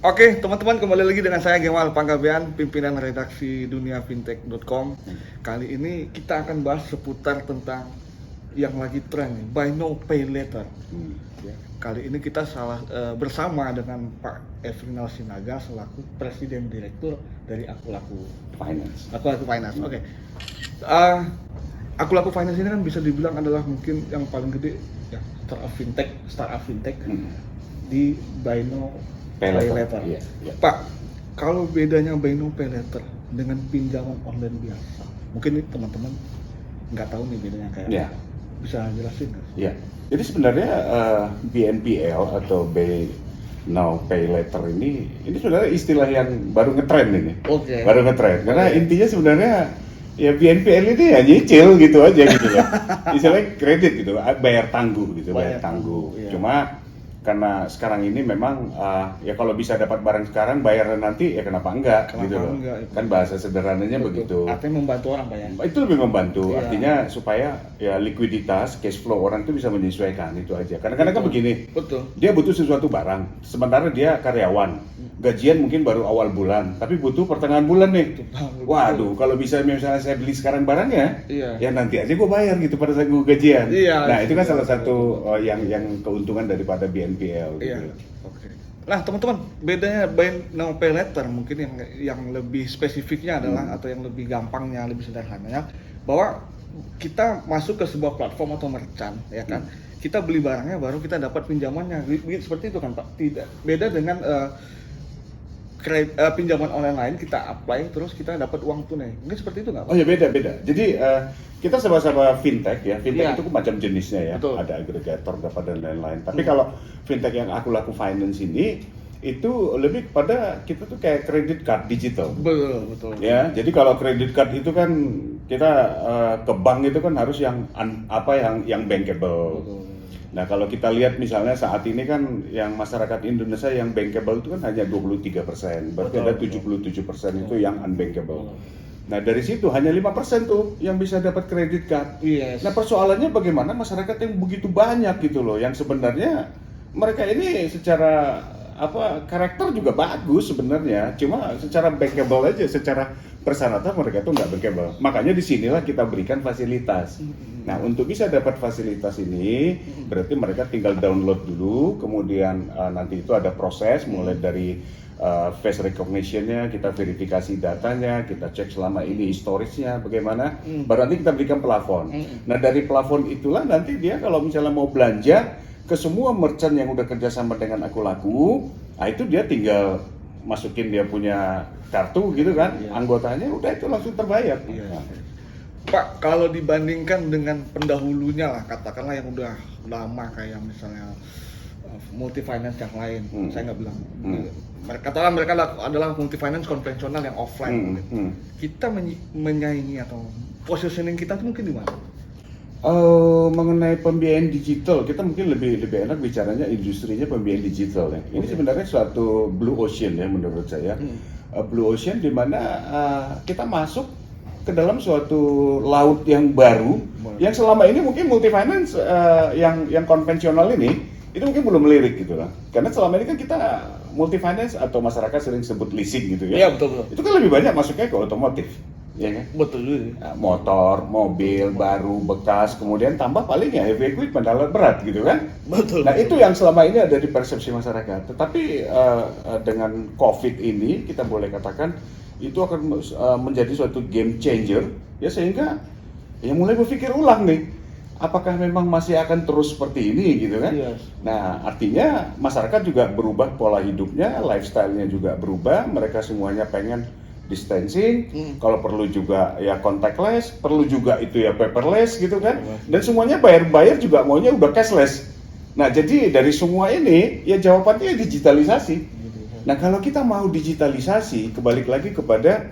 Oke, teman-teman, kembali lagi dengan saya Gemal Panggabean, pimpinan redaksi duniafintech.com. Kali ini kita akan bahas seputar tentang yang lagi tren, buy now pay later. Ya, kali ini kita bersama dengan Pak Efrinal Sinaga selaku Presiden Direktur dari Akulaku Finance. Akulaku Finance. Oke. Akulaku Finance ini kan bisa dibilang adalah mungkin yang paling gede ya, startup fintech di buy now pay later. Iya, iya. Pak, kalau bedanya buy now pay later dengan pinjaman online biasa, mungkin ini teman-teman nggak tahu nih bedanya kayak Iya. apa. Bisa jelasin nggak? Ya, jadi sebenarnya BNPL atau Buy Now Pay Later ini sebenarnya istilah yang baru ngetren ini. Oke. Baru ngetren, karena intinya sebenarnya ya BNPL ini ya nyicil gitu aja gitu ya. Istilahnya kredit gitu, bayar tangguh gitu, bayar tangguh. Iya. Cuma karena sekarang ini memang ya kalau bisa dapat barang sekarang bayar nanti ya kenapa enggak gitu loh. Enggak, Kan bahasa sederhananya begitu. Artinya membantu orang Pak ya? Itu lebih membantu, Iya. artinya supaya ya likuiditas, cash flow orang itu bisa menyesuaikan, itu aja. Kadang-kadang kan begini, Betul. dia butuh sesuatu barang, sementara dia karyawan, gajian mungkin baru awal bulan, tapi butuh pertengahan bulan nih. Waduh, kalau bisa misalnya saya beli sekarang barangnya, Iya. ya nanti aja gue bayar gitu pada saat gue gajian. Iya. Nah itu kan salah satu yang keuntungan daripada BNPL. Iya. Gitu. Oke. Nah, teman-teman, bedanya buy now pay later mungkin yang lebih spesifiknya adalah atau yang lebih gampangnya, lebih sederhananya bahwa kita masuk ke sebuah platform atau merchant, ya kan? Kita beli barangnya baru kita dapat pinjamannya. Seperti itu kan, Pak? Tidak. Beda dengan pinjaman online lain, kita apply terus kita dapat uang tunai. Mungkin seperti itu nggak, Pak? Oh ya beda. Jadi kita sama-sama fintech ya. Fintech Iya. itu macam jenisnya ya. Betul. Ada agregator, dan lain-lain. Tapi kalau fintech yang Akulaku Finance ini itu lebih kepada kita tuh kayak credit card digital. Betul. Ya, jadi kalau credit card itu kan kita ke bank itu kan harus yang bankable. Betul. Nah, kalau kita lihat misalnya saat ini kan yang masyarakat Indonesia yang bankable itu kan hanya 23%, berarti ada 77% itu yang unbankable. Nah, dari situ hanya 5% tuh yang bisa dapat credit card. Yes. Nah, persoalannya bagaimana masyarakat yang begitu banyak gitu loh, yang sebenarnya mereka ini secara karakter juga bagus sebenarnya, cuma secara bankable aja, secara persyaratan mereka tuh nggak bankable. Makanya disinilah kita berikan fasilitas. Nah, untuk bisa dapat fasilitas ini, berarti mereka tinggal download dulu, kemudian nanti itu ada proses mulai dari face recognition-nya, kita verifikasi datanya, kita cek selama ini historisnya bagaimana, baru nanti kita berikan plafon. Nah, dari plafon itulah nanti dia kalau misalnya mau belanja ke semua merchant yang udah kerjasama dengan Akulaku, nah itu dia tinggal masukin dia punya kartu gitu kan, anggotanya udah itu langsung terbayar. Iya. Pak, kalau dibandingkan dengan pendahulunya lah, katakanlah yang udah lama kayak misalnya multi finance yang lain, saya nggak bilang. Katakanlah mereka adalah multi finance konvensional yang offline. Kita menyaingi atau positioning kita tuh mungkin di mana? Mengenai pembiayaan digital, kita mungkin lebih enak bicaranya industrinya pembiayaan digital ya. Ini sebenarnya suatu blue ocean ya menurut saya. Blue ocean di mana kita masuk ke dalam suatu laut yang baru, yang selama ini mungkin multi finance yang konvensional ini itu mungkin belum melirik gitu lah. Karena selama ini kan kita multi finance atau masyarakat sering sebut leasing gitu ya. Iya, betul. Itu kan lebih banyak masuknya ke otomotif. Ya kan? Betul juga. Motor, mobil, baru, bekas, kemudian tambah paling ya heavy equipment, alat berat gitu kan. Betul. Nah itu yang selama ini ada di persepsi masyarakat. Tetapi dengan COVID ini kita boleh katakan itu akan menjadi suatu game changer ya, sehingga ya mulai berpikir ulang nih, apakah memang masih akan terus seperti ini gitu kan. Yes. Nah artinya masyarakat juga berubah pola hidupnya, lifestyle-nya juga berubah, mereka semuanya pengen distancing, kalau perlu juga ya contactless, perlu juga itu ya paperless gitu kan, dan semuanya bayar juga maunya udah cashless. Nah jadi dari semua ini ya jawabannya digitalisasi. Nah kalau kita mau digitalisasi, balik lagi kepada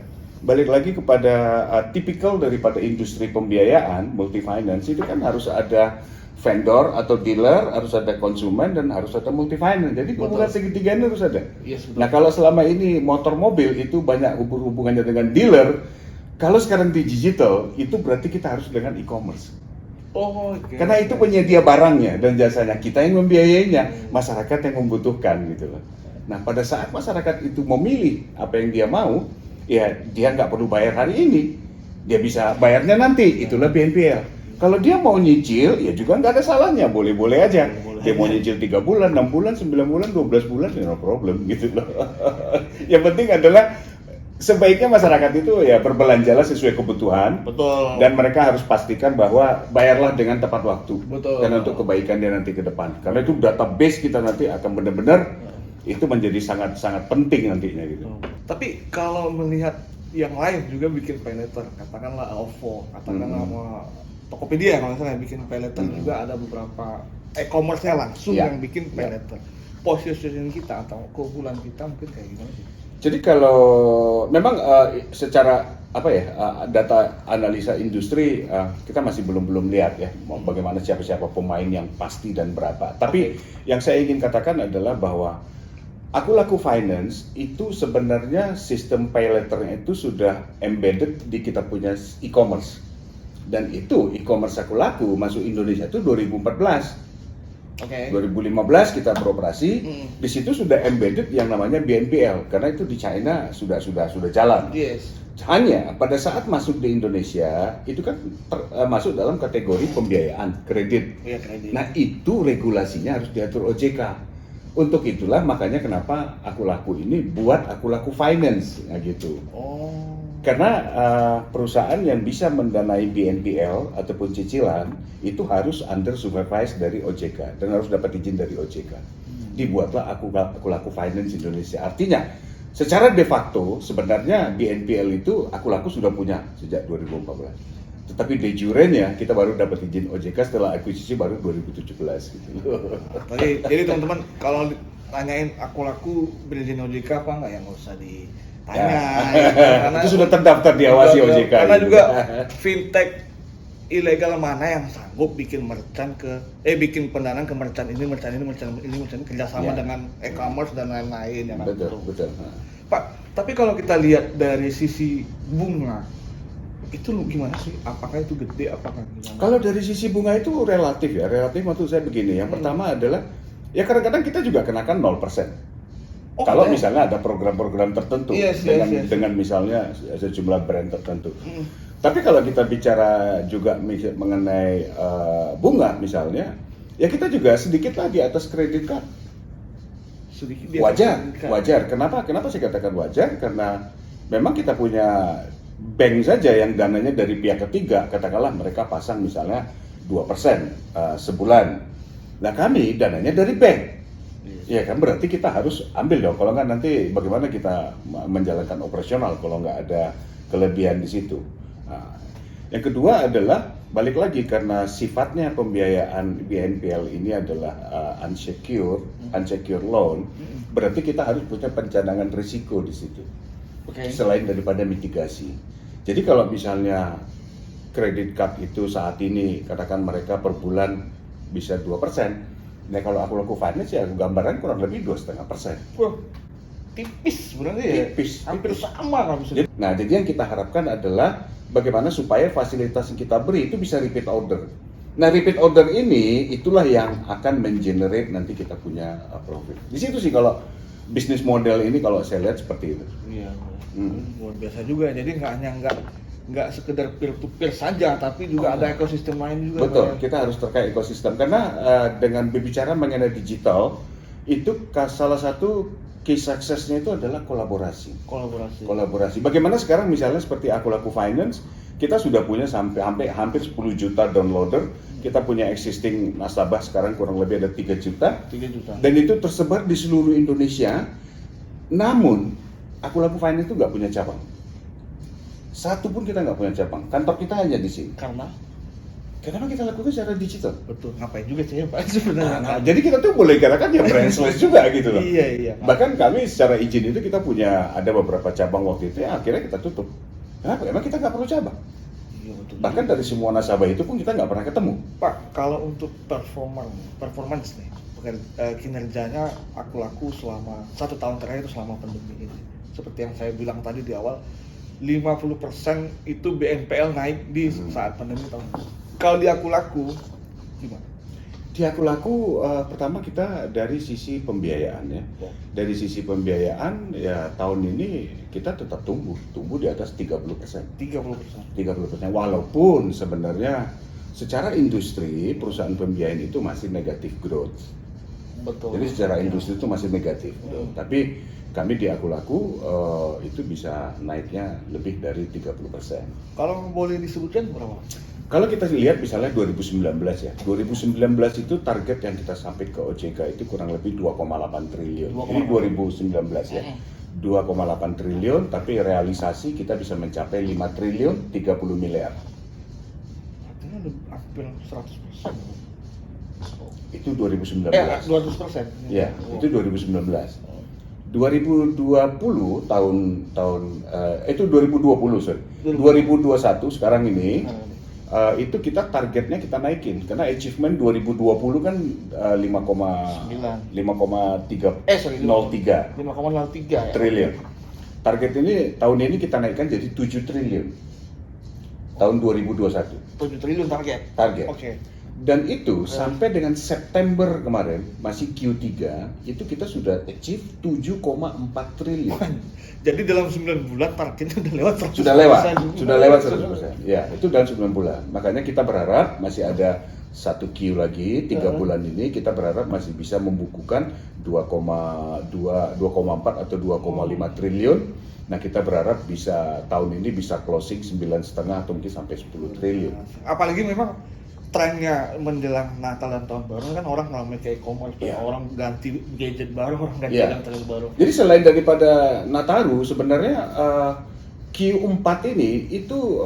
tipikal daripada industri pembiayaan multi finance itu kan harus ada vendor atau dealer, harus ada konsumen, dan harus ada multi finance. Jadi hubungan segitiga ini harus ada. Yes, nah kalau selama ini motor mobil itu banyak hubungannya dengan dealer, kalau sekarang di digital itu berarti kita harus dengan e-commerce. Oh, okay. Karena itu penyedia barangnya dan jasanya, kita yang membiayainya, masyarakat yang membutuhkan gitu loh. Nah, pada saat masyarakat itu memilih apa yang dia mau, ya dia nggak perlu bayar hari ini, dia bisa bayarnya nanti. Itulah BNPL. Kalau dia mau nyicil, ya juga nggak ada salahnya, boleh-boleh aja. Dia mau nyicil 3 bulan, 6 bulan, 9 bulan, 12 bulan, ya no problem gitu loh. Yang penting adalah sebaiknya masyarakat itu ya berbelanjalah sesuai kebutuhan. Betul. Dan mereka harus pastikan bahwa bayarlah dengan tepat waktu. Betul. Karena untuk kebaikan dia nanti ke depan. Karena itu database kita nanti akan benar-benar itu menjadi sangat-sangat penting nantinya gitu. Tapi kalau melihat yang lain juga bikin pay letter, katakanlah OVO, katakanlah sama Tokopedia kalau saya bikin pay letter, juga ada beberapa e-commerce-nya langsung yang bikin pay letter. Positioning kita atau keunggulan kita mungkin kayak gimana sih? Jadi kalau memang secara apa ya data analisa industri kita masih belum lihat ya bagaimana siapa pemain yang pasti dan berapa. Tapi yang saya ingin katakan adalah bahwa Akulaku Finance itu sebenarnya sistem pay letternya itu sudah embedded di kita punya e-commerce. Dan itu e-commerce Akulaku masuk Indonesia itu 2014. 2015 kita beroperasi, di situ sudah embedded yang namanya BNPL karena itu di China sudah jalan. Yes. Hanya pada saat masuk di Indonesia itu kan masuk dalam kategori pembiayaan kredit. Iya, kredit. Nah itu regulasinya harus diatur OJK. Untuk itulah makanya kenapa Akulaku ini buat Akulaku Finance, nah gitu. Karena perusahaan yang bisa mendanai BNPL ataupun cicilan itu harus under supervise dari OJK dan harus dapat izin dari OJK. Dibuatlah Akulaku Finance Indonesia. Artinya secara de facto sebenarnya BNPL itu Akulaku sudah punya sejak 2014. Tetapi de jure-nya kita baru dapat izin OJK setelah akuisisi baru 2017 gitu. Jadi teman-teman kalau tanyain Akulaku berizin OJK apa enggak, yang nggak usah ditanya. Karena itu sudah terdaftar diawasi OJK. Karena gitu. juga fintech ilegal mana yang sanggup bikin bikin pendanaan ke merchant ini kerjasama dengan e-commerce dan lain-lain ya kan. Betul. Pak, tapi kalau kita lihat dari sisi bunga itu gimana sih? Apakah itu gede? Apakah gimana? Kalau dari sisi bunga itu relatif ya. Relatif maksud saya begini. Yang pertama adalah ya kadang-kadang kita juga kenakan 0%. Kalau misalnya ada program-program tertentu dengan misalnya sejumlah brand tertentu. Tapi kalau kita bicara juga mengenai bunga misalnya, ya kita juga sedikitlah di atas kredit card. Wajar. Kenapa saya katakan wajar? Karena memang kita punya bank saja yang dananya dari pihak ketiga, katakanlah mereka pasang misalnya 2% sebulan. Nah kami dananya dari bank. Ya kan berarti kita harus ambil dong, kalau nggak nanti bagaimana kita menjalankan operasional kalau nggak ada kelebihan di situ. Nah, yang kedua adalah balik lagi karena sifatnya pembiayaan BNPL ini adalah unsecured loan, berarti kita harus punya pencadangan risiko di situ. Selain daripada mitigasi. Jadi kalau misalnya kredit card itu saat ini katakan mereka per bulan bisa 2%. Nah kalau Akulaku Finance ya gambaran kurang lebih 2,5%. Wah, tipis sebenarnya ya. Tipis. Hampir sama kan bisa. Nah jadi yang kita harapkan adalah bagaimana supaya fasilitas yang kita beri itu bisa repeat order. Nah repeat order ini itulah yang akan mengenerate nanti kita punya profit. Di situ sih kalau bisnis model ini kalau saya lihat seperti itu. Iya. Luar biasa juga. Jadi nggak sekedar peer to peer saja, tapi juga ada ekosistem lain juga. Betul, kita harus terkait ekosistem karena dengan berbicara mengenai digital itu salah satu key success-nya itu adalah kolaborasi. Bagaimana sekarang misalnya seperti Akulaku Finance, kita sudah punya sampai hampir 10 juta downloader. Kita punya existing nasabah sekarang kurang lebih ada 3 juta. Dan itu tersebar di seluruh Indonesia. Namun Akulaku Finance itu nggak punya cabang. Satu pun kita nggak punya cabang. Kantor kita hanya di sini. Karena kita lakukan secara digital. Betul. Ngapain juga saya Pak sebenarnya. Jadi kita tuh boleh katakan ya branchless juga gitu loh. Iya. Bahkan kami secara izin itu kita punya ada beberapa cabang waktu itu ya akhirnya kita tutup. Kenapa? Emang kita nggak perlu cabang. Iya betul. Bahkan dari semua nasabah itu pun kita nggak pernah ketemu. Pak, kalau untuk performance nih, kinerjanya Akulaku selama 1 tahun terakhir selama pandemi ini, seperti yang saya bilang tadi di awal, 50% itu BNPL naik di saat pandemi tahun ini. Kalau di Akulaku gimana? Di Aku Laku pertama kita dari sisi pembiayaan ya. Dari sisi pembiayaan ya tahun ini kita tetap tumbuh di atas 30%. 30%. Walaupun sebenarnya secara industri perusahaan pembiayaan itu masih negatif growth. Betul. Jadi secara industri itu masih negatif. Tapi kami di Aku Laku itu bisa naiknya lebih dari 30%. Kalau boleh disebutkan berapa? Kalau kita lihat misalnya 2019 ya, 2019 itu target yang kita sampai ke OJK itu kurang lebih 2,8 triliun. Ini 2019 ya, 2,8 triliun, tapi realisasi kita bisa mencapai 5 triliun 30 miliar. Artinya udah hampir 100%. Itu 2019. 200%. Ya, itu 2019. 2020 itu 2020 sorry. 2021 sekarang ini. Itu kita targetnya kita naikin karena achievement 2020 kan 5,3 triliun. Target ini tahun ini kita naikkan jadi 7 triliun. Tahun 2021. 7 triliun target. Oke. Dan itu sampai dengan September kemarin masih Q3 itu kita sudah achieve 7,4 triliun. Jadi dalam 9 bulan targetnya udah lewat 100%. Sudah lewat 100%. Ya, itu dalam 9 bulan. Makanya kita berharap masih ada 1 Q lagi 3 bulan ini kita berharap masih bisa membukukan 2,4 atau 2,5 triliun. Nah, kita berharap bisa tahun ini bisa closing 9,5 atau mungkin sampai 10 triliun. Apalagi memang trennya menjelang Natal dan Tahun Baru kan orang namanya kayak e-commerce, orang ganti gadget baru, orang ganti elektronik baru. Jadi selain daripada Nataru sebenarnya Q4 ini itu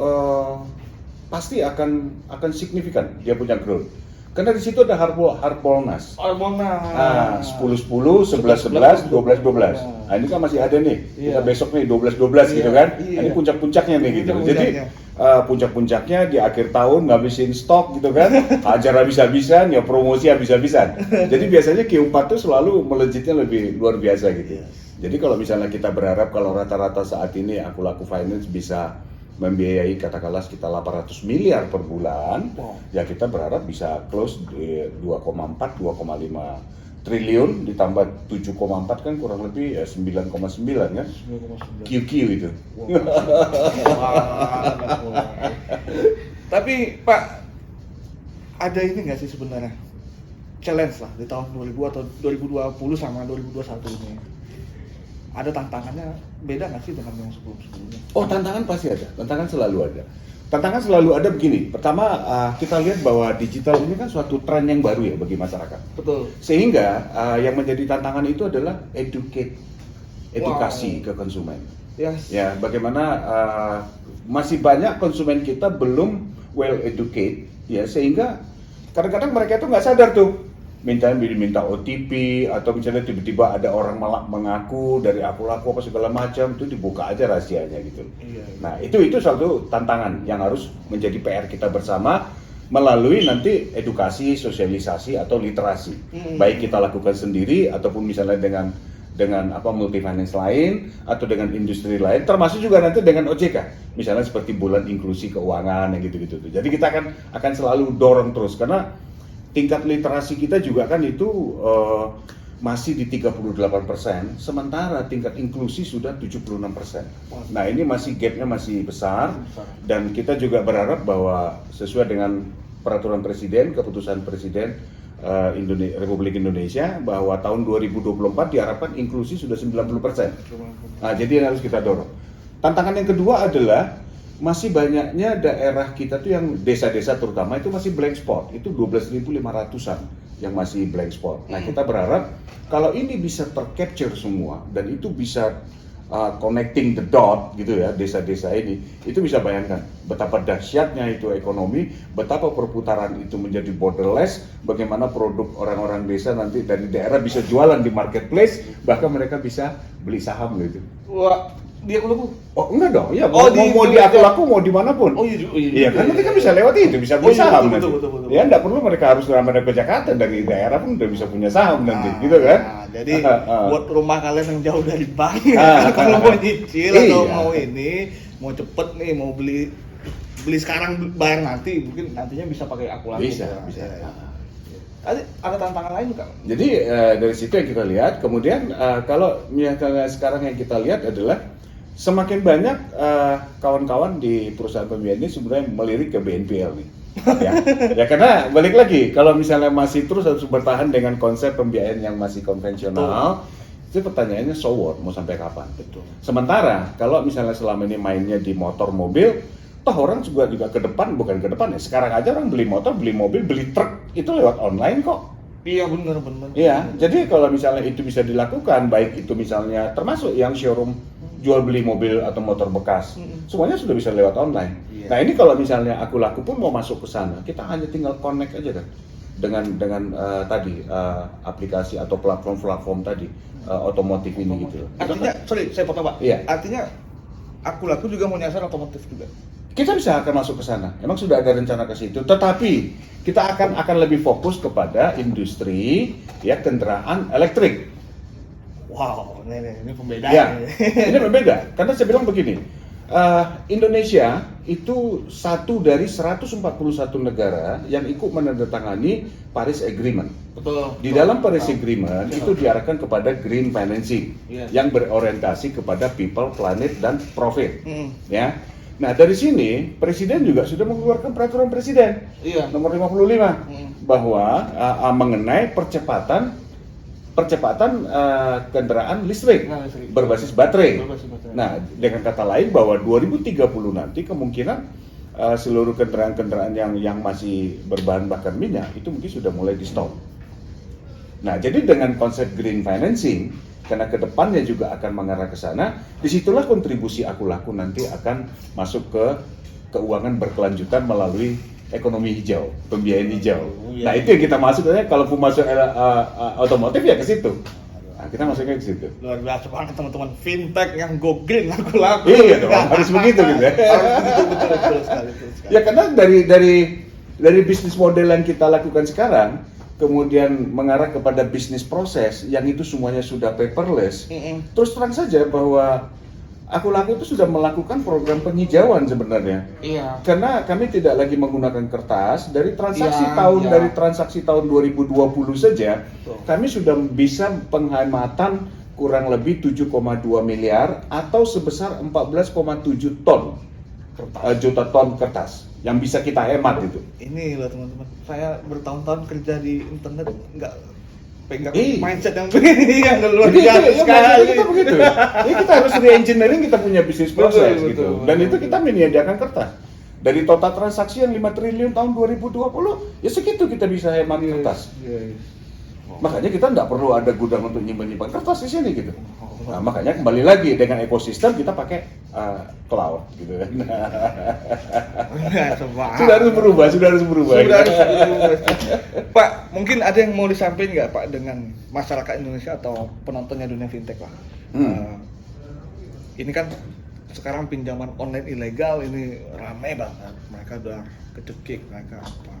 pasti akan signifikan dia punya growth. Karena di situ ada Harbolnas. 10-10, 11-11, 12-12. Nah, ini kan masih ada nih. Kita besok nih 12-12 gitu kan. Nah, ini puncak-puncaknya nih gitu. Jadi puncak-puncaknya di akhir tahun ngabisin stok gitu kan. Acara habis-habisan, ya promosi habis-habisan. Jadi biasanya Q4 tuh selalu melejitnya lebih luar biasa gitu. Jadi kalau misalnya kita berharap kalau rata-rata saat ini Aku Laku Finance bisa membiayai katakanlah sekitar 800 miliar per bulan, ya kita berharap bisa close di 2,4, 2,5 triliun ditambah 7,4 kan kurang lebih ya 9,9 kan? 9,9. QQ itu. Tapi Pak, ada ini nggak sih sebenarnya challenge lah di tahun 2000 atau 2020 sama 2021 ini? Ada tantangannya beda nggak sih dengan yang sebelum-sebelumnya? Oh, tantangan pasti ada, tantangan selalu ada. Tantangan selalu ada begini, pertama kita lihat bahwa digital ini kan suatu tren yang baru ya bagi masyarakat. Betul. Sehingga yang menjadi tantangan itu adalah edukasi ke konsumen. Yes. Ya, bagaimana masih banyak konsumen kita belum well educated, ya sehingga kadang-kadang mereka itu nggak sadar tuh. Minta OTP atau misalnya tiba-tiba ada orang mengaku dari Aku Laku apa segala macam itu dibuka aja rahasianya gitu. Nah itu satu tantangan yang harus menjadi PR kita bersama melalui nanti edukasi, sosialisasi atau literasi. Baik kita lakukan sendiri ataupun misalnya dengan multi finance lain atau dengan industri lain, termasuk juga nanti dengan OJK, misalnya seperti bulan inklusi keuangan yang gitu-gitu. Jadi kita akan selalu dorong terus karena tingkat literasi kita juga kan itu masih di 38%, sementara tingkat inklusi sudah 76%. Nah ini gapnya masih besar, dan kita juga berharap bahwa sesuai dengan peraturan Presiden, keputusan Presiden Republik Indonesia bahwa tahun 2024 diharapkan inklusi sudah 90%. Nah jadi harus kita dorong. Tantangan yang kedua adalah masih banyaknya daerah kita tuh yang desa-desa terutama itu masih blank spot, itu 12.500-an yang masih blank spot. Nah kita berharap kalau ini bisa tercapture semua dan itu bisa connecting the dot gitu ya, desa-desa ini, itu bisa bayangkan betapa dahsyatnya itu ekonomi, betapa perputaran itu menjadi borderless, bagaimana produk orang-orang desa nanti dari daerah bisa jualan di marketplace, bahkan mereka bisa beli saham gitu. Wah, di Aku Laku? Oh enggak dong, ya mau di Aku Laku mau dimanapun. Oh iya, kan nanti kan bisa lewat itu, bisa beli saham nanti. Betul. Ya enggak perlu mereka harus ramai ke Jakarta, dari daerah pun udah bisa punya saham nanti, gitu kan? Nah, jadi buat rumah kalian yang jauh dari bank, kalau mau nyicil atau mau mau cepet nih, mau beli sekarang bayar nanti, mungkin nantinya bisa pakai Aku Laku. Bisa. Ada tantangan lain juga. Jadi dari situ yang kita lihat, kemudian kalau misalnya sekarang yang kita lihat adalah semakin banyak kawan-kawan di perusahaan pembiayaan ini sebenarnya melirik ke BNPL nih. Ya karena balik lagi, kalau misalnya masih terus harus bertahan dengan konsep pembiayaan yang masih konvensional, itu pertanyaannya so what, mau sampai kapan? Betul. Sementara kalau misalnya selama ini mainnya di motor mobil, toh orang juga ke depan, bukan ke depan ya, sekarang aja orang beli motor, beli mobil, beli truk itu lewat online kok. Iya benar. Iya, jadi kalau misalnya itu bisa dilakukan, baik itu misalnya termasuk yang showroom jual beli mobil atau motor bekas, semuanya sudah bisa lewat online. Iya. Nah ini kalau misalnya aku laku pun mau masuk ke sana, kita hanya tinggal connect aja kan dengan tadi aplikasi atau platform tadi otomotif ini gitu. Artinya, sorry saya potong Pak. Iya. Artinya aku laku juga mau nyasar otomotif juga. Kita bisa akan masuk ke sana. Emang sudah ada rencana ke situ. Tetapi kita akan lebih fokus kepada industri ya kendaraan elektrik. Wow, ini pembedaan. Ya, ini berbeda. Karena saya bilang begini, Indonesia itu satu dari 141 negara yang ikut menandatangani Paris Agreement. Betul. Di dalam Paris Agreement itu diarahkan kepada green financing yang berorientasi kepada people, planet, dan profit. Ya. Nah dari sini Presiden juga sudah mengeluarkan peraturan Presiden nomor 55 bahwa mengenai percepatan kendaraan listrik berbasis baterai. Nah dengan kata lain bahwa 2030 nanti kemungkinan seluruh kendaraan yang masih berbahan bakar minyak itu mungkin sudah mulai di stop. Nah jadi dengan konsep green financing, karena kedepannya juga akan mengarah ke sana, disitulah kontribusi aku laku nanti akan masuk ke keuangan berkelanjutan melalui ekonomi hijau, pembiayaan hijau. Nah itu yang kita masuk, kalau pun masuk otomotif ya ke situ. Nah, kita masuknya ke situ. Luar biasa banget teman-teman, fintech yang go green aku laku. Iya dong, harus begitu gitu ya. Betul sekali. Ya karena dari bisnis model yang kita lakukan sekarang, kemudian mengarah kepada bisnis proses yang itu semuanya sudah paperless. Terus terang saja bahwa aku laku itu sudah melakukan program penghijauan sebenarnya. Iya. Karena kami tidak lagi menggunakan kertas dari transaksi tahun 2020 saja. Betul. Kami sudah bisa penghematan kurang lebih 7,2 miliar atau sebesar 14,7 ton juta ton kertas yang bisa kita hemat itu. Ini loh teman-teman, saya bertahun-tahun kerja di internet nggak pegang mindset yang begini yang luar biasa sekali. Kita begitu. Jadi kita harus re-engineering kita punya bisnis proses gitu. Dan itu kita menyediakan kertas. Dari total transaksi yang 5 triliun tahun 2020, ya segitu kita bisa hemat kertas. Makanya kita nggak perlu ada gudang untuk nyimpan kertas di sini gitu. Nah, makanya kembali lagi dengan ekosistem kita pakai cloud gitu kan. Sudah harus berubah. Pak, mungkin ada yang mau disampaikan nggak Pak dengan masyarakat Indonesia atau penontonnya dunia fintech Pak? Ini kan sekarang pinjaman online ilegal ini ramai banget. Mereka udah kecekik, mereka apa.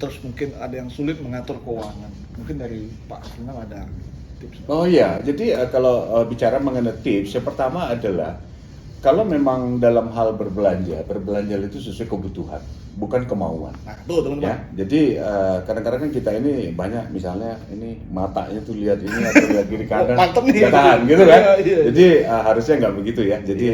Terus mungkin ada yang sulit mengatur keuangan. Mungkin dari Pak Final ada tips. Oh iya, jadi kalau bicara mengenai tips, yang pertama adalah kalau memang dalam hal berbelanja itu sesuai kebutuhan, bukan kemauan. Nah, tuh teman-teman. Ya, jadi kadang-kadang kan kita ini banyak misalnya ini matanya tuh lihat ini atau lihat kiri kanan, mantep nih, tahan gitu kan. Iya. Jadi harusnya nggak begitu ya. Jadi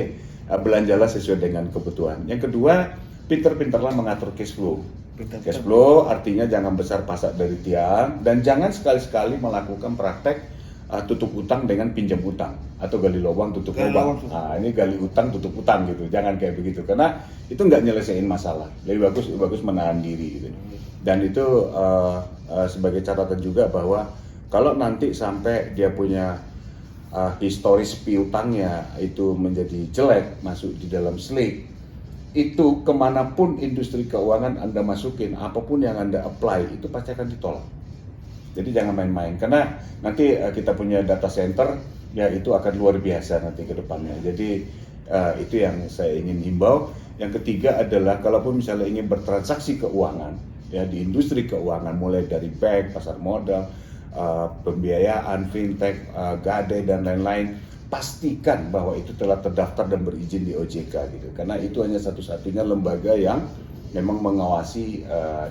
belanjalah sesuai dengan kebutuhan. Yang kedua, pinter-pinterlah mengatur cash flow. Cash flow artinya jangan besar pasak dari tiang dan jangan sekali-sekali melakukan praktek tutup utang dengan pinjam utang atau gali lubang tutup lubang. Nah, ini gali utang tutup utang gitu. Jangan kayak begitu karena itu nggak nyelesain masalah. Lebih bagus menahan diri gitu. Dan itu sebagai catatan juga bahwa kalau nanti sampai dia punya historis piutangnya itu menjadi jelek masuk di dalam slip, itu kemanapun industri keuangan Anda masukin, apapun yang Anda apply, itu pasti akan ditolak. Jadi jangan main-main, karena nanti kita punya data center, ya itu akan luar biasa nanti ke depannya. Jadi itu yang saya ingin himbau. Yang ketiga adalah, kalaupun misalnya ingin bertransaksi keuangan, ya di industri keuangan, mulai dari bank, pasar modal, pembiayaan, fintech, gadai, dan lain-lain, pastikan bahwa itu telah terdaftar dan berizin di OJK gitu, karena itu hanya satu-satunya lembaga yang memang mengawasi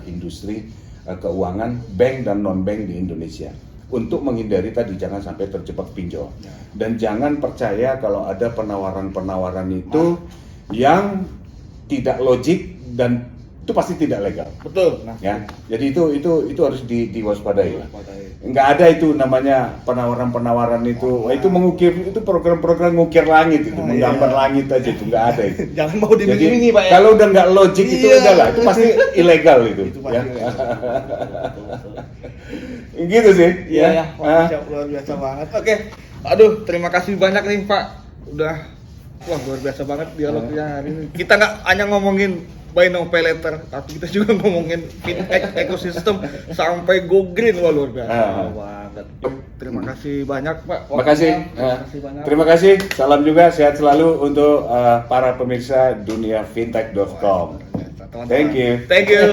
industri keuangan bank dan non bank di Indonesia untuk menghindari tadi jangan sampai terjebak pinjol dan jangan percaya kalau ada penawaran-penawaran itu yang tidak logik dan itu pasti tidak legal. Betul. Nah, Ya, jadi itu harus diwaspadai. waspadai. Nggak ada itu namanya penawaran-penawaran itu. Wah, itu mengukir, itu program-program ngukir langit itu, menggambar langit aja itu nggak ada itu. Jangan mau Jadi dimingi Pak ya. kalau udah nggak logik itu Iya. udah lah, itu pasti ilegal itu. Itu pasti Ya. ilegal. Gitu sih. Iya ya, Ah. luar biasa banget. Oke, aduh terima kasih banyak nih Pak. Udah, wah luar biasa banget dialognya hari ini. Kita nggak hanya ngomongin buy now pay later, tapi kita juga ngomongin fintech ekosistem sampai go green, wah luar biasa banget. Terima kasih banyak Pak. Makasih. Terima kasih banyak. Terima kasih. Salam juga, sehat selalu untuk para pemirsa duniafintech.com. Teman-teman. Thank you. Thank you.